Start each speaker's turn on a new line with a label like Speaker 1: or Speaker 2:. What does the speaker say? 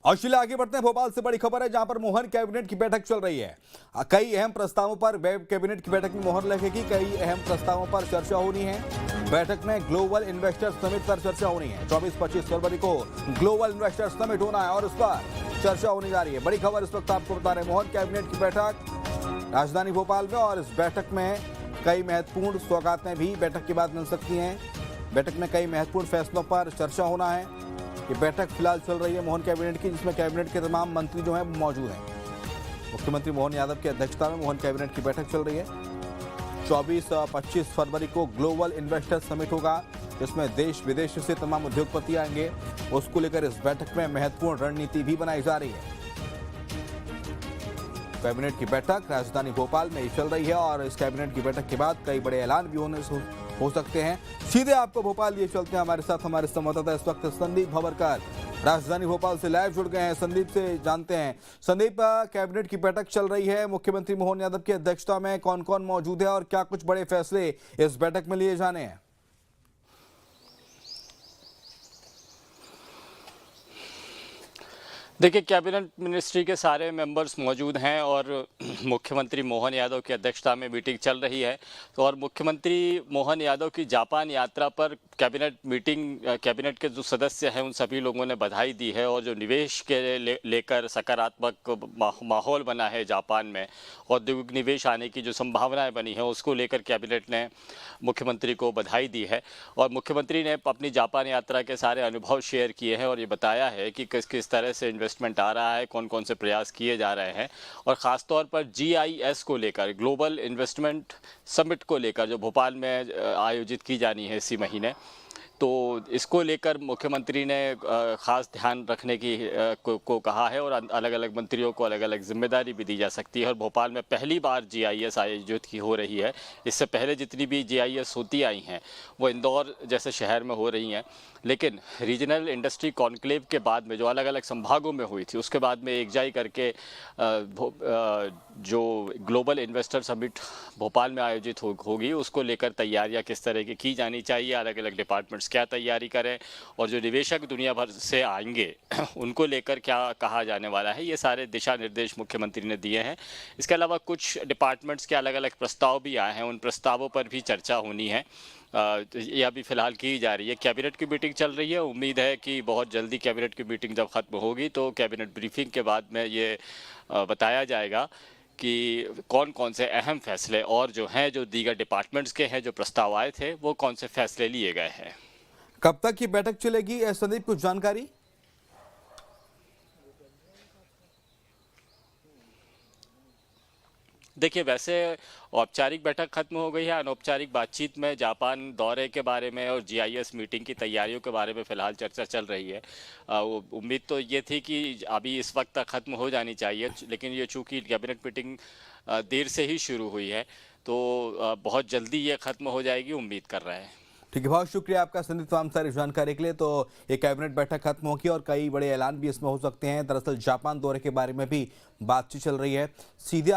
Speaker 1: और चलिए आगे बढ़ते हैं। भोपाल से बड़ी खबर है जहां पर मोहन कैबिनेट की बैठक चल रही है। कई अहम प्रस्तावों पर वेब कैबिनेट की बैठक में मोहर लगेगी। कई अहम प्रस्तावों पर चर्चा होनी है। बैठक में ग्लोबल इन्वेस्टर्स समिट पर चर्चा होनी है। 24-25 फरवरी को ग्लोबल इन्वेस्टर्स समिट होना है और उस पर चर्चा होने जा रही है। बड़ी खबर इस वक्त आपको बता रहे हैं। मोहन कैबिनेट की बैठक राजधानी भोपाल में और इस बैठक में कई महत्वपूर्ण सौगातें भी बैठक के बाद मिल सकती हैं। बैठक में कई महत्वपूर्ण फैसलों पर चर्चा होना है। ये बैठक फिलहाल चल रही है मोहन कैबिनेट की, जिसमें कैबिनेट के तमाम मंत्री जो हैं मौजूद हैं। मुख्यमंत्री मोहन यादव की अध्यक्षता में मोहन कैबिनेट की बैठक चल रही है। 24-25 फरवरी को ग्लोबल इन्वेस्टर्स समिट होगा, जिसमें देश विदेश से तमाम उद्योगपति आएंगे। उसको लेकर इस बैठक में महत्वपूर्ण रणनीति भी बनाई जा रही है। कैबिनेट की बैठक राजधानी भोपाल में ही चल रही है और इस कैबिनेट की बैठक के बाद कई बड़े ऐलान भी हो सकते हैं। सीधे आपको भोपाल लिए चलते हैं। हमारे साथ हमारे संवाददाता इस वक्त संदीप भवरकर राजधानी भोपाल से लाइव जुड़ गए हैं। संदीप से जानते हैं। संदीप, कैबिनेट की बैठक चल रही है, मुख्यमंत्री मोहन यादव की अध्यक्षता में कौन कौन मौजूद है और क्या कुछ बड़े फैसले इस बैठक में लिए जाने हैं?
Speaker 2: देखिए, कैबिनेट मिनिस्ट्री के सारे मेंबर्स मौजूद हैं और मुख्यमंत्री मोहन यादव की अध्यक्षता में मीटिंग चल रही है। तो और मुख्यमंत्री मोहन यादव की जापान यात्रा पर कैबिनेट के जो सदस्य हैं उन सभी लोगों ने बधाई दी है और जो निवेश के लेकर सकारात्मक माहौल बना है जापान में, औद्योगिक निवेश आने की जो संभावनाएं बनी हैं उसको लेकर कैबिनेट ने मुख्यमंत्री को बधाई दी है। और मुख्यमंत्री ने अपनी जापान यात्रा के सारे अनुभव शेयर किए हैं और ये बताया है कि किस किस तरह से इन्वेस्टमेंट आ रहा है, कौन कौन से प्रयास किए जा रहे हैं और ख़ास तौर पर GIS को लेकर, ग्लोबल इन्वेस्टमेंट समिट को लेकर जो भोपाल में आयोजित की जानी है इसी महीने, तो इसको लेकर मुख्यमंत्री ने ख़ास ध्यान रखने को कहा है और अलग अलग मंत्रियों को अलग अलग जिम्मेदारी भी दी जा सकती है। और भोपाल में पहली बार GIS आयोजित की हो रही है। इससे पहले जितनी भी GIS होती आई हैं वो इंदौर जैसे शहर में हो रही हैं, लेकिन रीजनल इंडस्ट्री कॉन्क्लेव के बाद में जो अलग अलग संभागों में हुई थी उसके बाद में एकजाई करके जो ग्लोबल इन्वेस्टर समिट भोपाल में आयोजित होगी उसको लेकर तैयारियां किस तरह की जानी चाहिए, अलग अलग डिपार्टमेंट्स क्या तैयारी करें और जो निवेशक दुनिया भर से आएंगे उनको लेकर क्या कहा जाने वाला है, ये सारे दिशा निर्देश मुख्यमंत्री ने दिए हैं। इसके अलावा कुछ डिपार्टमेंट्स के अलग अलग प्रस्ताव भी आए हैं, उन प्रस्तावों पर भी चर्चा होनी है। यह अभी फिलहाल की जा रही है। कैबिनेट की मीटिंग चल रही है। उम्मीद है कि बहुत जल्दी कैबिनेट की मीटिंग जब खत्म होगी तो कैबिनेट ब्रीफिंग के बाद में ये बताया जाएगा कि कौन कौन से अहम फैसले और जो हैं, जो दीगर डिपार्टमेंट्स के हैं, जो प्रस्ताव आए थे, वो कौन से फैसले लिए गए हैं।
Speaker 1: कब तक ये बैठक चलेगी संदीप, कुछ जानकारी?
Speaker 2: देखिए, वैसे औपचारिक बैठक खत्म हो गई है। अनौपचारिक बातचीत में जापान दौरे के बारे में और GIS मीटिंग की तैयारियों के बारे में फ़िलहाल चर्चा चल रही है। उम्मीद तो ये थी कि अभी इस वक्त तक ख़त्म हो जानी चाहिए, लेकिन ये चूँकि कैबिनेट मीटिंग देर से ही शुरू हुई है तो बहुत जल्दी ये ख़त्म हो जाएगी, उम्मीद कर रहे हैं।
Speaker 1: ठीक है, बहुत शुक्रिया आपका संदीप तमाम सारी जानकारी के लिए। तो ये कैबिनेट बैठक खत्म होगी और कई बड़े ऐलान भी इसमें हो सकते हैं। दरअसल जापान दौरे के बारे में भी बातचीत चल रही है। सीधे